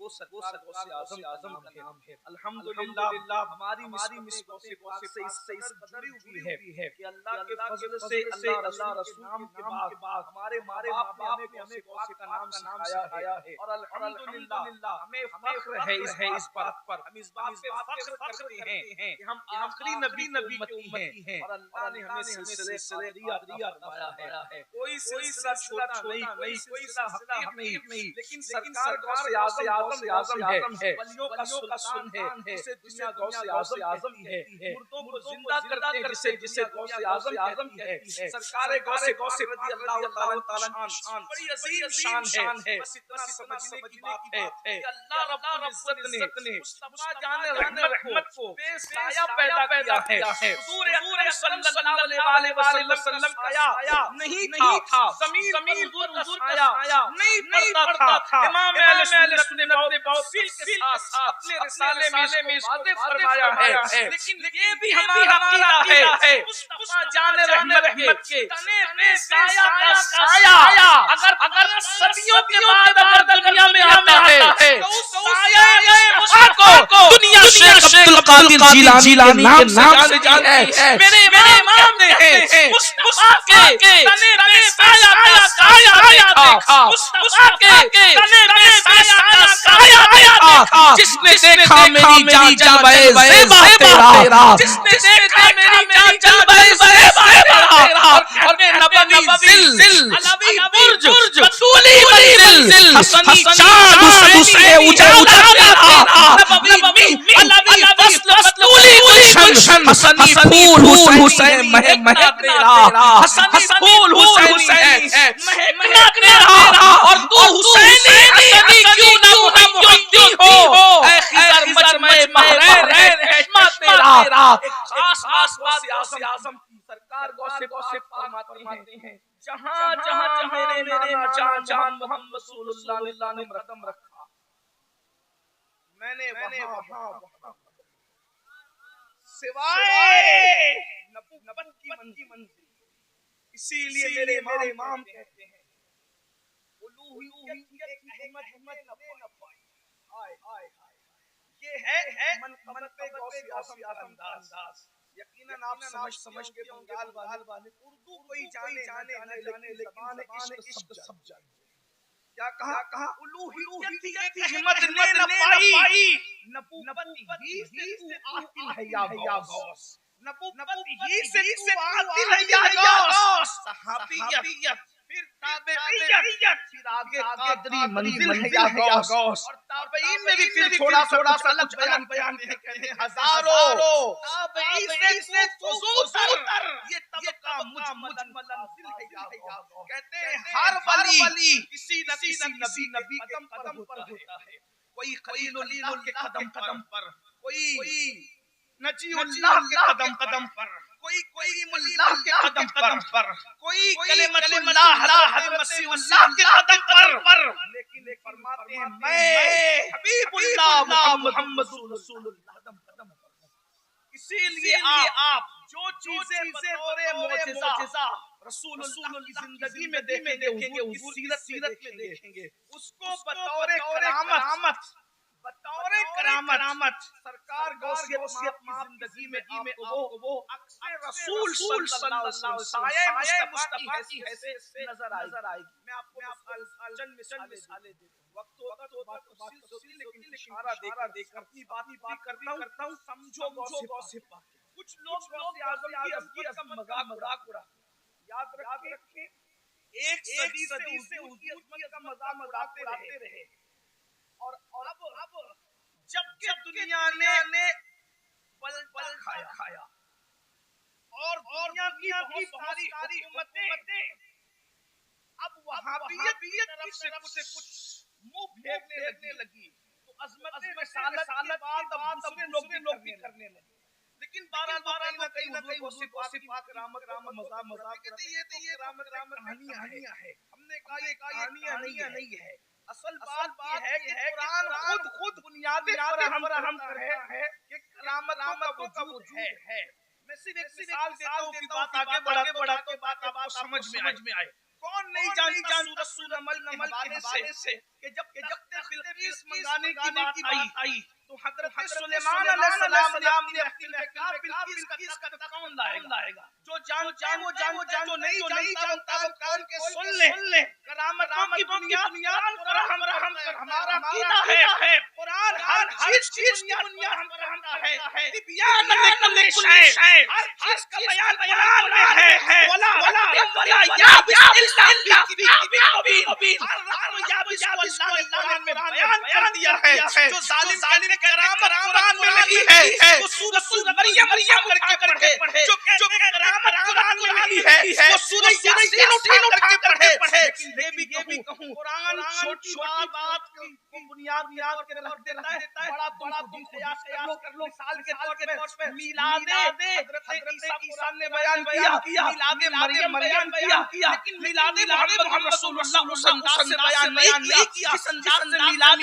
गौसे आज़म का नाम है। अल्हम्दुलिल्लाह हमारी निस्बत से इससे जुड़ी हुई है कि अल्लाह के फज़ल से अल्लाह रसूल के नाम के बाद हमारे माँ-बाप ने हमें गौसे का नाम सिखाया है और अल्हम्दुलिल्लाह हमें फख्र है इस बात पर। हम इस बात पे फख्र करते हैं कि हम आखिरी नबी की उम्मती हैं और अल्लाह ने हमें सिलसिले क़ादरिया फरमाया है। कोई सिलसिला छोटा नहीं, कोई सिलसिला हक़ीक़ नहीं, लेकिन सरकार गौसे आज़म है, वलियों का सुल्तान है, जिसे दुनिया गौसे आज़म कहती है, मुर्दों को जिंदा करते हैं जिसे गौसे आज़म कहती है। सरकार गौसे रज़ी अल्लाह तआला शान बड़ी अजीम शान है। बस इतना समझने की बात है कि अल्लाह रब्बुल इज़्ज़त ने मुस्तफ़ा जाने रहमत को बेसाया पैदा किया है। हुज़ूर अकरम सल्लल्लाहु अलैहि वसल्लम आया नहीं था, ज़मीन पर हुज़ूर का साया नहीं पड़ता था। इमाम अहले सुन्नत ने बहुत तफसील के साथ अपने रिसाले में इसको वाज़ेह फरमाया है। लेकिन ये भी हमारा अक़ीदा है मुस्तफ़ा जाने रहमत के तने पे साया का साया अगर सदियों के बाद अगर दुनिया में आता है तो उस साया को दुनिया शेख अब्दुल कादिर जिलानी के नाम से जानती है। मेरे इमाम ने मुस्तफ़ा के तने पे साया का साया देखा, मुस्तफ़ा के तने पे साया का साया देखा। जिसने देखा मेरी जान जलवाए ज़ेबा तेरा, जिसने देखा मेरी जान जलवाए ज़ेबा तेरा, और नबवी ज़िल अलवी बुर्ज बतूली मंजिल हसनी चाँद उससे उजाला तेरा, नबवी अलवी वस्ल बतूली गुलशन हसनी फूल हुसैन महकना तेरा, हसनी फूल हुसैनी है महकना तेरा। और तू हुसैनी हसनी क्यों ना मुहम्मदी हो, ऐ खिज़र मजमे महरैर रहमा तेरा। एक खास बात गौसे आज़म की सरकार गौसे फरमाते हैं जहाँ मेरे नाना जान मोहम्मद रसूलुल्लाह ने कदम रखा, मैंने वहाँ सिवाय नबूवत की मंजिल। इसीलिए मेरे इमाम कहते हैं उलूहियत की अहमद न पाई। ये है मन पे गौसे आज़म का अंदाज। यकीनन आप समझ के बंगाल वाले उर्दू कोई जाने लेकिन इश्क सब जानते हैं। क्या कहा उलूहियत की अहमद ने न पाई, नबूवत ही से तू आतिल है या गौस, नबूवत ही से तू आतिल है या गौस। सहाबियत फिर ताबईयत फिर आगे कादरी मंजिल है या गौस। और ताबईन में भी फिर थोड़ा सा अलग बयान कहते हैं हजारों ताबई से फुजूतर, ये तबका मुजमलन हासिल है या गौस। कहते हैं हर वली किसी न किसी नबी के कदम पर होता है। कोई खलीलुल्लाह के कदम पर, कोई नजीउल्लाह के कदम पर, कोई कलीमुल्लाह के कदम पर, कोई कलिमतुल्लाह हज़रत मसीहुल्लाह के कदम पर। लेकिन फरमाते हैं मैं हबीबुल्लाह मुहम्मदुर रसूलुल्लाह कदम पर। इसीलिए आप जो चीजें बतौरे मौजिज़ा रसूलुल्लाह की जिंदगी में देखेंगे, हुजूर की सीरत में देखेंगे, उसको बतौरे करामत सरकार गौसियत की जिंदगी में आपको वो अक्सर रसूल सल्लल्लाहु अलैहि वसल्लम साये मुस्तफा की हैसियत से नजर आएगी। मैं आपको चंद मिसालें देता हूं। वक्त होता तो बात तफसील लेकिन इशारा देकर अपनी बात करता हूं। समझो गौसे पाक। कुछ लोग गौसे आज़म की अज़मत का मजाक उड़ा। याद रखें एक सदी से हुजूर की अज़मत का मजाक उड़ाते रहे और अब जबकि दुनिया ने पलटा खाया और दुनिया की बहुत सारी हुकूमतें अब वहाबियत की तरफ से कुछ मुंह फेरने लगी, तो अज़मत रिसालत के बाद दूसरे लोग भी करने लगे। लेकिन बारह कहीं ना कहीं हुजूर पाक करामत मजाक कहते ये करामत कहानियां है। हमने कहा ये कहानियां नहीं है। असल बात है कि कुरान खुद बुनियादी फराहम करता है कि करामतों का वजूद है। मैं सिर्फ एक मिसाल देता हूं कि बात आगे बढ़ाते बात आपको समझ में आए। कौन नहीं जानता सूरत नमल के हवाले से कि जब बिल्कीस लगाने की बात आई तो हज़रत सुलेमान अलैहिस्सलाम ने अपने दिल में कहा बिल्किस का तख्त कौन लाएगा? जो जानता वो जानता, जो नहीं जानता वो कान के सुन ले। करामतों की बुनियाद हमारा अकीदा है। कुरान हर चीज की बुनियाद हम करता है। तिबयान लिकुल्लि शै, हर चीज का बयान कुरान में है। वला इल्ला बिल कुरान में बयान कर दिया है। जो जालिम करामत कुरान में नहीं है वो सूरह मरियम करके पढ़े। जो करामत कुरान में नहीं है वो सूरह यासीन उठा करके पढ़े। लेकिन ये भी कहूं कुरान छोटी बात को बुनियाद के रख देता है। बड़ा तुम प्रयास कर लो। मिसाल के तौर पे मिलाद हज़रत ईसा ने बयान किया, मिलाद मरियम बयान किया, लेकिन मिलाद मोहम्मद रसूलुल्लाह उस अंदाज से बयान नहीं किया जिस अंदाज से मिलाद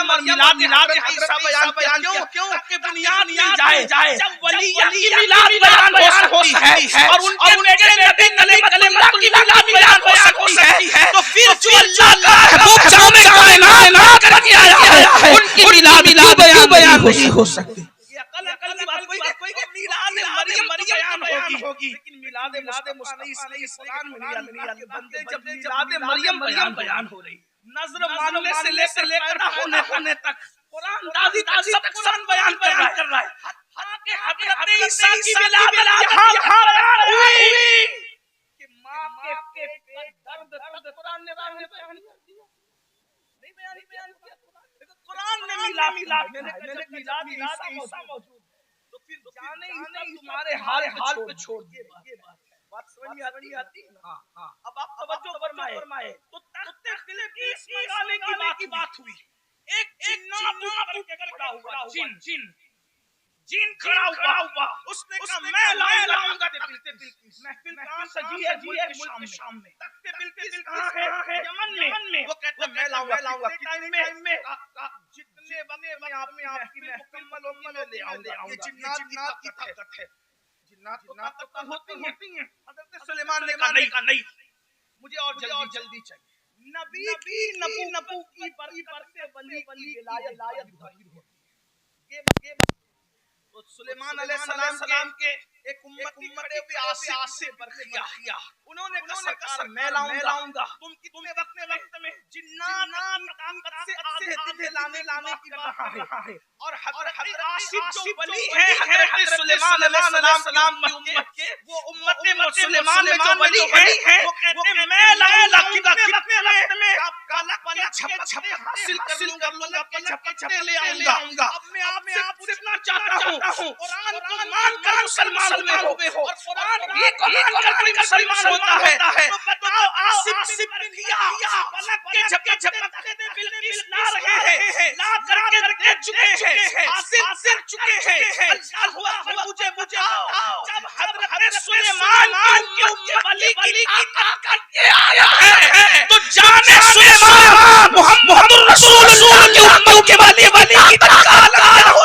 मरियम और मिलाद ईसा बयान क्यों? ताकि बुनियाद मिल जाए। जब वली की मिलाद बयान हो सकती है और उनके बेटे नबी कलीमुल्लाह की मिलाद बयान हो सकती है तो फिर जो अल्लाह का महबूब जामे कायनात करके आया है उनकी मिलाद बयान नहीं हो सकती। ये अकल की बात कोई मिलाद मरियम बयान होगी, लेकिन मिलाद मुस्तफा नहीं कुरान में नहीं। बंदे जब मिलाद मरियम बयान हो रही, नज़र मानने से लेकर होने तक कुरान दादी सब कुरान बयान कर रहा है। हालांकि हज़रत ईसा की मिलाद यहाँ बयान हुई कि माँ के दर्द कुरान ने बयान कर दिया। नहीं बयान किया कुरान ने मिलाद मैंने मिलाद ईसा मौजूद तो फिर जाने ईसा तुम्हारे हाल पे छोड़ दिए। बात समझ में आती है। हां अब आप तवज्जो फरमाए तो तख्त बिल्किस मंगाने की बात हुई। एक जिन्नात ऊपर खड़ा हुआ, जिन खड़ा हुआ उसने कहा मैं लाऊंगा बिल्किस। महफिल कहां सजी है? मुल्क के शाम में। तख्त बिल्किस कहां है? यमन में। वो कहता मैं लाऊंगा टाइम में जितने बने मैं आपकी मुकम्मल ले आऊंगा। ये जिन्नात की ताकत है। जिन्नात को ताकत होती है। हज़रत सुलेमान ने कहा नहीं मुझे और जल्दी चाहिए। नबी की नबू की बरकत से वली की विलायत जाहिर होती है। ये तो सुलेमान अलैहिस्सलाम के एक उम्मती खड़े हुए आस से बरखिया। उन्होंने कहा सरकार मैं लाऊंगा। तुम कितने वक्त में जिन्नात ताकत से आधे लाने की बात कर रहा है। और हज़रत आसिफ जो वली है हज़रत सुलेमान अलैहिस्सलाम की उम्मत के, वो उम्मत सुलेमान में जो वली है वो कहते हैं मैं लाऊंगा कितने वक्त में काला छप हासिल कर लूंगा, छप्पे ले आऊंगा। अब मैं आपसे पूछना चाहता हूं कुरान को मानकर मुसलमान हुए हो और कुरान ये कोई मुसलमान होता है तो बताओ आसिफ किया पलक के झपके बिल्किस ला रहे हैं, ला करके चुके हैं, हासिल चुके हैं। अल्लाह अकबर मुझे जब हज़रत सुलेमान की उम्मत वली की ताकत करके आया है तो जाने सुलेमान मोहम्मद रसूलुल्लाह की उम्मत के वली की ताकत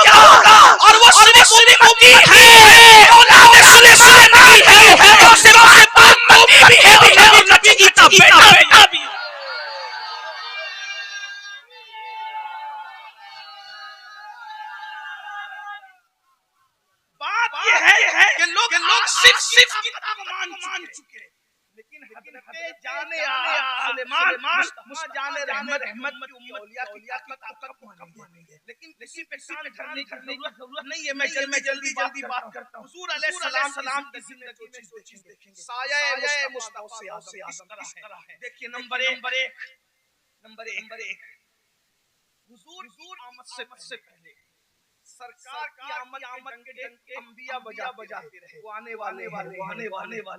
क्या होगा। और वो सिर्फ उम्मती है, औलाद सुलेमान नहीं है, और सिर्फ उम्मती भी है और नबी की बेटा भी। बात ये है कि लोग सिर्फ किताब को मान चुके, लेकिन हज़रत जाने सुलेमान मुस्तफा जाने रहमत की औलिया की ताकत को मानेंगे। लेकिन किसी पे कान धरने की जरूरत नहीं है। मैं जल्दी बात करता हूं। हुजूर अलैहिस्सलाम की जिंदगी में जो चीज देखेंगे साया मुस्तफा से आज़म इस तरह है। देखिए नंबर एक हुजूर आमद से पहले सरकार की आमद के डंके अंबिया बजाते रहे। वो आने वाले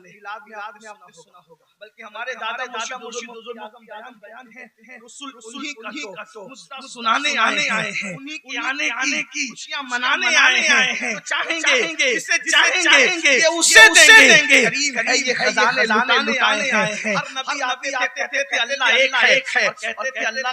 मिलाद में आपने सुना होगा। बल्कि हमारे दादा मुर्शिद हुजूर बयान है रसूल उन्हीं का तो सुनाने आए हैं, उन्हीं के आने की खुशियां मनाने आए हैं। तो चाहेंगे जिसे चाहेंगे ये उसे देंगे। करीब है ये खजाने लाने आए हैं। हर नबी आते थे अल्लाह एक है, कहते थे अल्लाह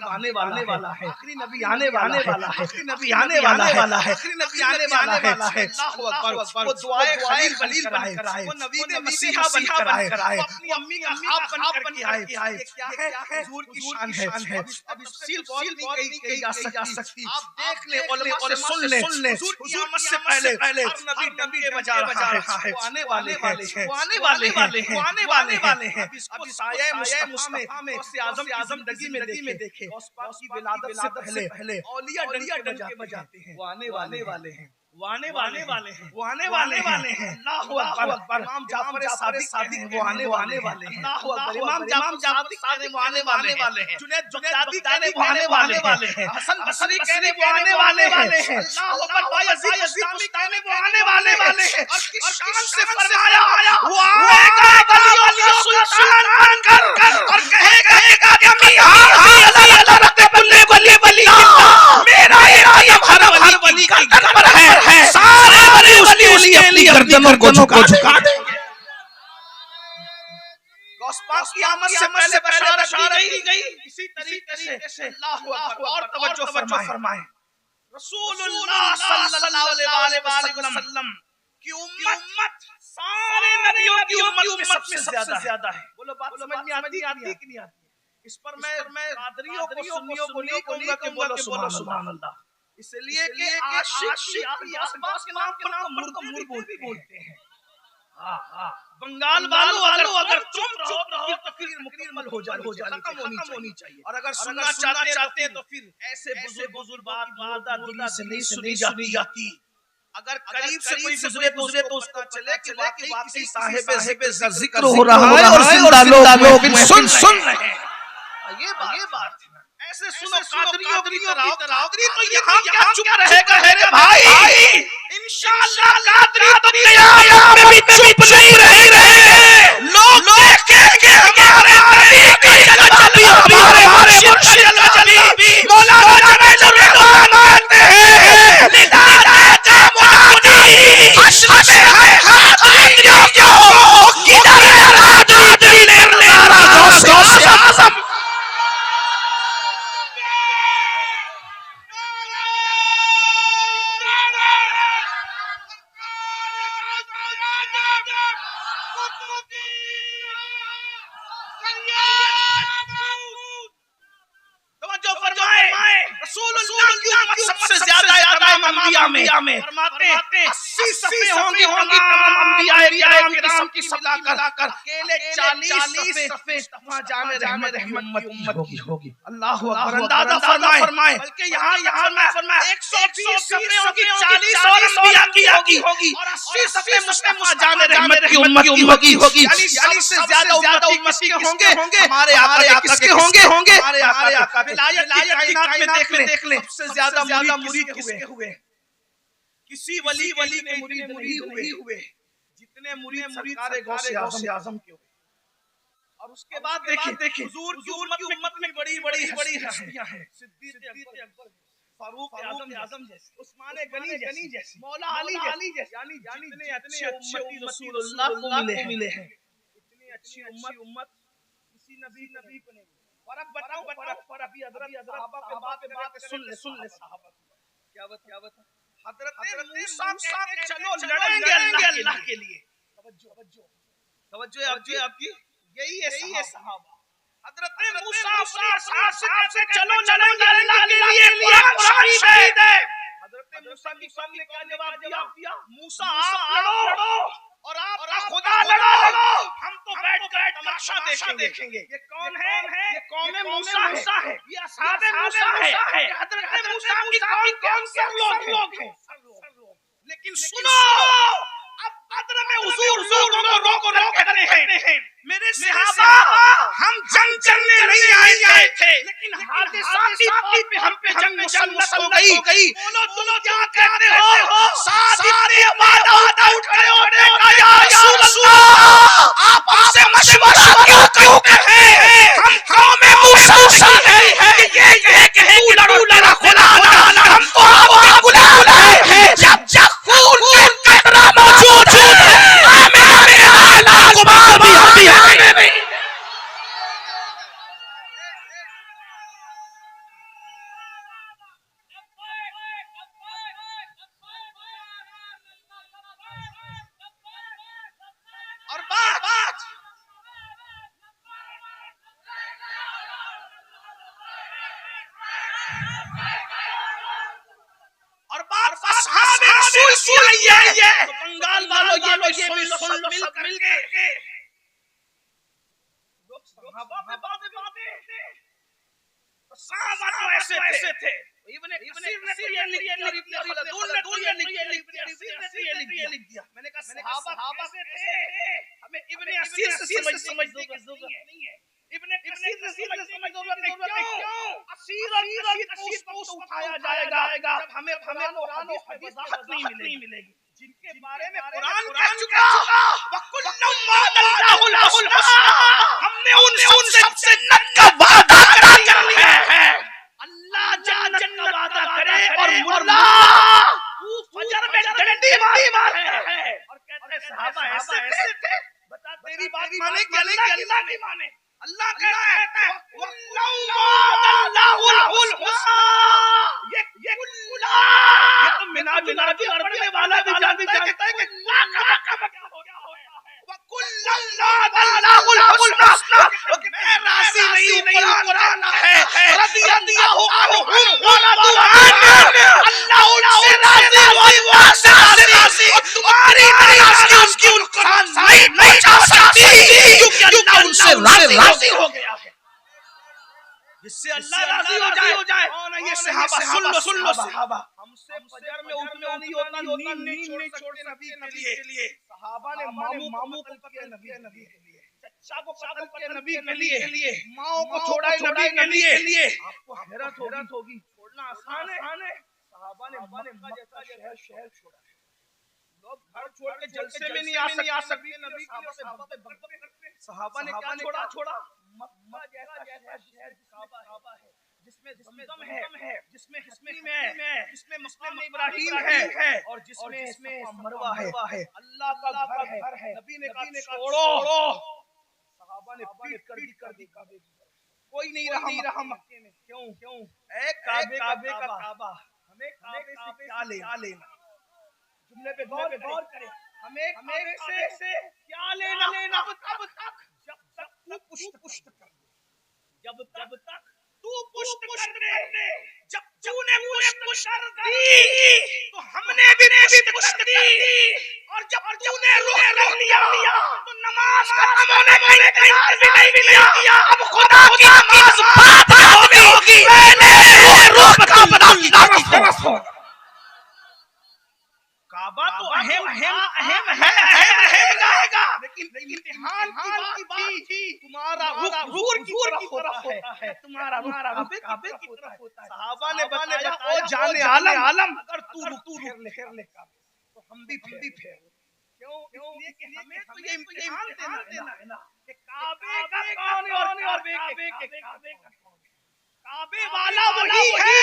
आने वाला है। आखिरी नबी आने वाला है, आखिरी नबी आने वाला वाला है, आखिरी नबी आने वाला है। अल्लाहु अकबर। वो दुआए खलील बनकर आए, वो नबी ने मसीहा बनकर आए, वो अपनी अम्मी का खाब बनकर आए। ये क्या है? हुजूर की शान है। अब तफसील बहुत नहीं कही जा सकती। आप देख ले, उलमा से सुन ले, हुजूर की आमद से पहले हर नबी डंके बजा रहा है। वो आने वाले हैं, वो आने वाले हैं, वो आने वाले हैं। अब इसको साया मुस्तफा में आज़म जिंदगी में देखे। उस पाक की विलादत से पहले औलिया डंके बजाते हैं। वो आने वाले हैं, वो आने वाले हैं, वो आने वाले हैं। अल्लाहु अकबर। इमाम जाफर सादिक वो आने वाले हैं। अल्लाहु अकबर। इमाम जाफर सादिक वो आने वाले हैं। जुनैद बगदादी कहने वो आने वाले हैं। हसन बसरी कहने वो आने वाले हैं। अल्लाहु अकबर। बायजीद बस्तामी कहने वो आने वाले हैं। और किस शान से फरमाया, वो आएगा वलियों सुल्तान बनकर और कहेगा कि अल्लाह रब्बे कुल्ले वली मेरा हर वली की गर्दन है, सारे वली उसके लिए गर्दनों को झुका देंगे। गौस पाक की आमद से पहले बशारत की गई। इसी तरीके से अल्लाहु अकबर। और तवज्जो फरमाएं, रसूलुल्लाह सल्लल्लाहु अलैहि वसल्लम की उम्मत सारे नबियों की उम्मत में सबसे ज्यादा है। बोलो बात समझ में आती कि नहीं आती? इस पर मैं कादरियों को सुन्नियों को नहीं कहूंगा कि बोलो सुभान अल्लाह, इसलिए कि आशिक आसपास के नाम पर मुर्द बोलते हैं। बंगाल वालों अगर चुप रहो तो फिर मुकम्मल हो जानी खत्म होनी चाहिए। और अगर सुनना चाहते हैं तो फिर ऐसे बुजुर्ग बात से नहीं सुनी जाती। अगर करीब से कोई गुजरे तो उसको चले कि वाकई साहिब जिक्र हो रहा है और जिंदा लोग सुन रहे हैं। ये बात ऐसे सुनो कादरियों की तरह तो यहाँ क्या चुप रहेगा रे भाई? इंशाअल्लाह कादरी तो क़यामत में भी चुप नहीं रहेंगे। लोग देखेंगे हमारे नबी की जलवा, हमारे मुर्शिद का जलवा। मौलाना जुनैद रहमान मानते हैं निदात मुनादी अशरफ है कादरियों को किधर है कादरी ले रहा गौसे आज़म। सबसे ज्यादा तमाम अंबिया में फरमाते हैं 80 सफ़े होंगे तमाम अंबिया किराम की मिलाकर अकेले 40 सफ़े मुस्तफा जाने रहमत होगी। अल्लाहु अकबर। अंदाज़ा फरमाए बल्कि यहाँ मैं फरमाया 120 सफ़े होंगी, 40 और अंबिया की होगी और 80 सफ़े मुस्तफा जाने रहमत की उम्मत की होगी। यानी सबसे ज्यादा उम्मत के होंगे हमारे आका। किसके होंगे? हमारे आका। विलायत की कायनात में देख ले सबसे ज्यादा मुरीद किसके हुए? किसी वली के मुरीद नहीं हुए जितने मुरीद सरकारे गौसे आज़म के हुए। और उसके बाद देखिए हुजूर की उम्मत में बड़ी हस्तियां हैं। सिद्दीक़ अकबर, फारूक आज़म जैसे, उस्मान गनी जैसे, मौला अली जैसे, यानी जितने अच्छे उम्मती रसूलुल्लाह को मिले हैं, इतनी अच्छी उम्मत किसी नबी को नहीं। फर्क अभी हज़रत सहाबा पे बात सुन ले सहाबा क्या बता। हज़रत मूसा कहते चलो लड़ेंगे अल्लाह के लिए। तवज्जो आपकी यही है सहाबा। हज़रत मूसा अपने साथ से चलो लड़ेंगे अल्लाह के लिए। कुरान शरीफ है। हज़रत मूसा की कौम ने क्या जवाब दिया? मूसा आप लड़ो और आप खुदा लड़ो, हम तो बैठकर तमाशा देखेंगे। ये कौन है? ये कौम मूसा है, ये असहाब मूसा है। हज़रत मूसा की कौन से लोग हैं? लेकिन सुनो, अब बद्र में हुजूर लोगों को रोकते हैं। मेरे सहाबा हम जंग करने नहीं आए थे, लेकिन हादिसाती तौर पे हम पे जंग मुसल्लत हो गई। बोलो क्या कहते हो? सारे वादा उठ खड़े होने का या रसूल अल्लाह आप हमसे मशवरा क्यों कहे? हम कौम मूसा नहीं है ये कहे कि तू लड़ा खुदा ना, हम तो आपके गुलाम हैं। जब खून के कतरा मौजूद है मेरे आला गुमार भी है। ये बंगाल वालों ये सुन लो सब मिलके लोग सहाबा पे बातें सहाबा तो ऐसे थे इब्ने कसीर ने ये लिख दिया मैंने कहा सहाबा से थे हमें इब्ने कसीर से समझने की जरूरत नहीं है इब्ने कसीर से समझ जरूरत है क्यों असीर और कसीर को उठाया जाएगा जब हमें कुरान और हदीस वजाहत नहीं मिलेगी जिनके बारे में कुरान कह चुका वकुल्लुम वअदल्लाहुल हुस्ना हमने उनसे जन्नत का वादा कर लिया है अल्लाह जन्नत का वादा करे और मुल्ला तू फजर में डंडी मारता है और कहते हैं सहाबा ऐसे थे बता तेरी बात माने कि अल्लाह की माने अल्लाह कहता है वकुल्लुम ये तो मिनाज की पढ़ने वाला भी जानता है कि अल्लाह का क्या हो गया वकुल्लुम हुस्ना मैं राजी नहीं कुरान है रदियल्लाहु अन्हु व रदू अल्लाह उनसे राजी और तुम्हारी नाराजगी उसकी उनको नहीं पहुंचा सकती क्योंकि अल्लाह उनसे राजी हो गया है जिससे अल्लाह राजी हो जाए और ये सहाबा सुन लो सहाबा हमसे फजर में उठना नहीं होता नींद नहीं छोड़ते नबी के लिए सहाबा ने मामू को किया नबी के लिए चचा को कत्ल किया नबी के लिए माओ को छोड़ा नबी के लिए आपको हैरत होगी छोड़ना आसान है सहाबा ने मक्का जैसा शहर छोड़ा लोग घर छोड़ के जलसे में नहीं आ सकते नबी के लिए सहाबा ने क्या छोड़ा मक्का जैसा शहर सहाबा है जिसमें ज़मज़म है जिसमें हकीम है जिसमें मक़ाम इब्राहीम है और जिसमें मरवा है अल्लाह का घर है नबी ने कहा छोड़ो सहाबा ने पीट कर दी कोई नहीं रहा मक्के में क्यों ऐ काबे का काबा हमें काबे से क्या लेना जुमले पे गौर करें हमें काबे से क्या लेना अब तक जब तक तू पुष्ट कर जब तक तू पुष्ट कर दे जब तूने पुष्ट कर दी तो हमने भी पुष्ट दी और जब तूने रोक लिया तो नमाज खत्म होने का इंतजार भी नहीं किया अब खुदा की नमाज बात होगी मैंने रोक काबा की तरफ होगा काबा तो अहम रहेगा लेकिन इम्तिहान की बात थी तुम्हारा रुख की तरफ होता है तुम्हारा रुख काबे की तरफ होता है सहाबा ने बताया ओ जाने आलम अगर तू फेर ले तो हम भी फेर क्यों इसलिए कि हमें तो ये इम्तिहान देना है ना कि काबे का कौन है और काबे का कौन काबे वाला वही है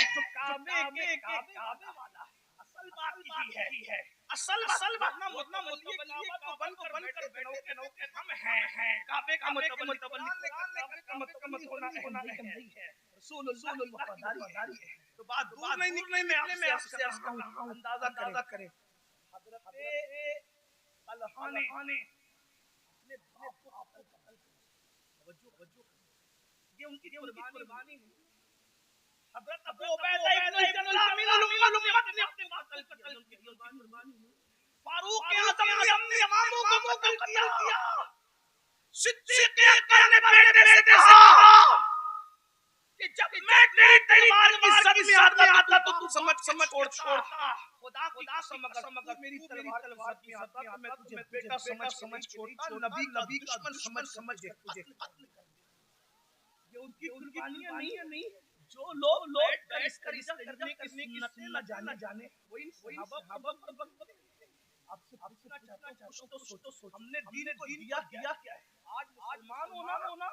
जो काबे वाला असल बात यही है असल बात ना मतलब काबा को बन कर बैठे हम हैं काबे का मतलब होना नहीं है रसूलुल्लाह की वफादारी है तो बात दूर नहीं निकलने में आपसे अर्ज कर रहा हूं अंदाजा करें हजरत तलहा ने अपने बाप को कत्ल किया तवज्जो ये उनकी कुर्बानी है हज़रत अबू उबैदा इब्न जर्राह मिनल उम्मत ने अपने कत्ल किया उनकी कुर्बानी फारूक आज़म ने अपने इमामों को कत्ल किया सिद्दीक़ अकबर ने बेटे से कहा कि जब मैं तेरी तलवार की इज्जत में आता तो तू समझ छोड़ता खुदा समगर मेरी तलवार में आता तो मैं तुझे बेटा समझ छोड़ता नबी दुश्मन समझ तुझे ये उनकी कुर्बानियां नहीं जो लोग इसका करने की सुन्नत न जाने वो इन सहाबा आपसे पूछना चाहता हूं तो हमने दीन को दिया क्या है आज मुसलमान होना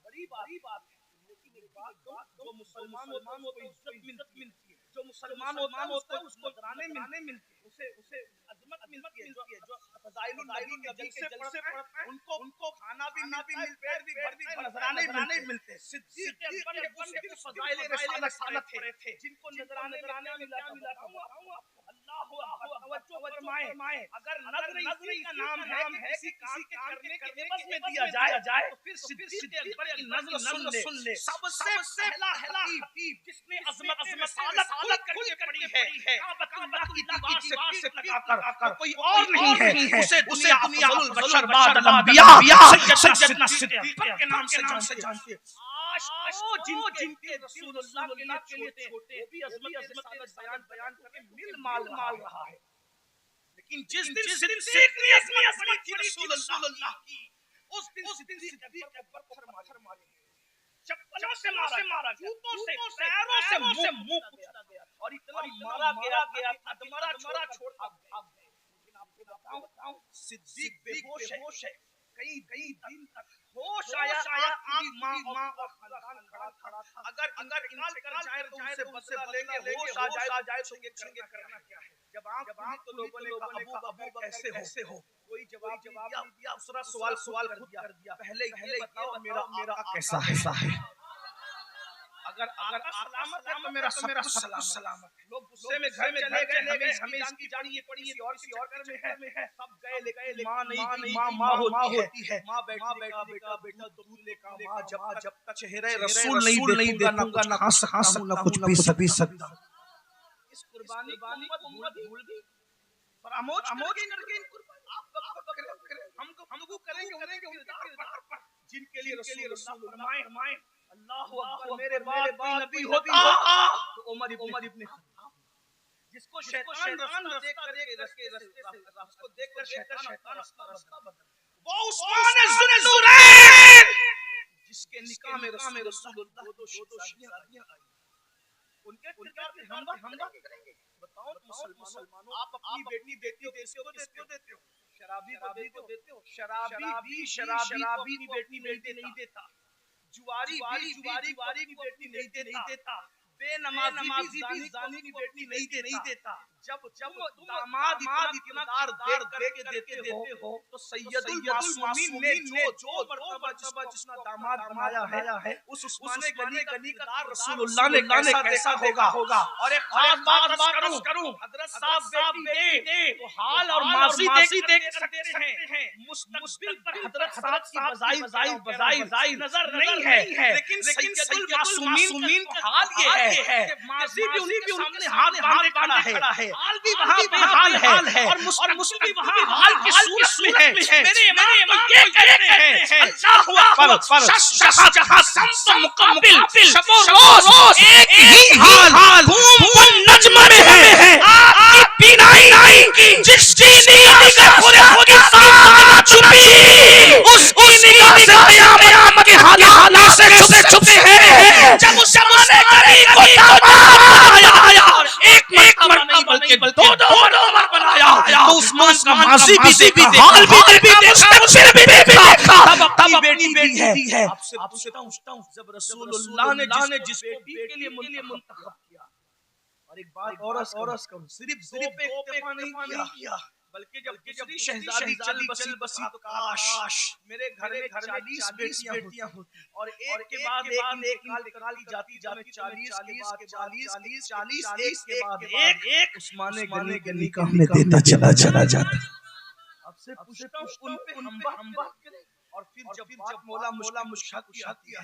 बड़ी बात है लेकिन एक बात जो मुसलमान होता है उसको इज्जत मिलती है जो मुसलमान होता है उसको नजराने मिलते हैं उसे अजमत मिलती है जो फज़ाइलुन नबी के जलसे पढ़ते हैं उनको खाना भी मिलता है पेट भी भरती है नजराने मिलते हैं सिद्दीक़ अकबर ने उसके फज़ाइल रिसालत पढ़े थे जिनको नजराने मिला अल्लाह तवज्जो फरमाए अगर नज़र का नाम है किसी काम के करने के एवज में दिया जाए तो फिर सिद्दीक़ अकबर की नज़र सुन ले सबसे पहला खतीब जिसने अज़मत रिसालत करके काबतुल्लाह की दीवार से पीठ लगाकर कोई और नहीं है उसे दुनिया अफजलुल बशर बादल अंबिया सैयदना सिद्दीक़ के नाम से जानते हैं। आज जिनके रसूलुल्लाह के लिए छोटे वो भी अज़मत बयान करके मिल माल रहा है, लेकिन जिस दिन सिद्दीक़ ने अज़मत की रसूलुल्लाह की, उस दिन सिद्दीक़ के पत्थर मारे, चप्पलों से मारा, जूतों से, पैरों से, मुंह कुचला गया और इतना मारा गया अधमरा छोड़ भाग गए। लेकिन आपको बताऊं सिद्दीक़ बेहोश है, कई दिन तक होश आया आपकी माँ और खानदान खड़ा था। अगर इंतकाल कर जाए तो उनसे बदला लेंगे, होश आ जाए तो ये करना क्या है। जब आप तो लोगों ने कहा अबू बकर कैसे हो, कोई जवाब नहीं दिया, दूसरा सवाल कर दिया, पहले बताओ मेरा आका कैसा है। अगर सलामत है तो मेरा सब कुछ सलामत है। लोग गुस्से में घर में चले गए, हमें इसकी जानी ये पड़ी और घर में है, सब गए लेकिन माँ नहीं, माँ होती है। माँ बेटा दूध लेकर माँ जब तक चेहरे रसूल नहीं देखूंगा ना खा सकूं ना कुछ पी सकता। इस कुर्बानी उम्मत भूल गई, फरामोश करके इन कुर्बानी आप हमको करेंगे जिनके लिए रसूलुल्लाह फरमाए अल्लाहु अकबर, मेरे बाद कोई नबी होता तो उमर इब्न खत्ताब, जिसको शैतान रास्ता देखकर शैतान रास्ता बदल, वो उस्मान ज़ुन्नुरैन जिसके निकाह में रसूलुल्लाह दो शादियां आई, उनके किरदार पे हमला करेंगे। बताओ मुसलमानों, आप अपनी बेटी देते हो, किसको देते हो? शराबी को देते हो। शराबी की बेटी नहीं देता, जुआरी की बेटी नहीं देता, बेनमाज़ी जानी की बेटी नहीं देता। जब दामाद इकरार करके देते हो तो सैयदुल मासूमीन ने जो मर्तबा जिसको दामाद बनाया है, उस उस्मान गनी का किरदार रसूलुल्लाह ने कैसा होगा। और एक खास बात करूं, हजरत साहब बेटी तो हाल और माजी देख सकते हैं, मुस्तकबिल पर हजरत साहब की बजाई नजर नहीं है, लेकिन सैयदुल मासूमीन का हाल ये है कि माजी भी उनके हाथ बांधे खड़ा है, हाल भी वहाँ पे हाल है और मुस्तकबिल भी वहाँ हाल की सूरत में है। मेरे इमाम ये कहते हैं अल्लाहु अकबर, जहाँ शम्स मुकम्मिल शब रोज एक ही हाल धूम नज्म में है। आपकी बीनाई की जिसकी निगाह पूरे साथ छुपी, उसकी निगाह से क़यामत के हालात से छुपे हैं। जब उस ज़माने को बनाया और एक मरतबा नहीं बल्कि दो बार बनाया तो उस्मान का माजी भी देखा, हाल भी मुस्तकबिल भी देखा, तब बेटी है। आपसे पूछता हूं जब रसूलुल्लाह ने जिस बेटी के लिए मुंतखब किया, और एक बात और सिर्फ दो पे इक्तिफा नहीं किया, बल्कि जब शहजादी चल बसी तो काश मेरे घर में 40 बेटियां होती और एक के बाद एक निकाली जाती 40 एक के बाद एक उस्मान गनी के निकाह में देता चला जाता। आपसे पूछता हूं उन पे हम बात करें, और फिर जब मौला मुश्किल आती है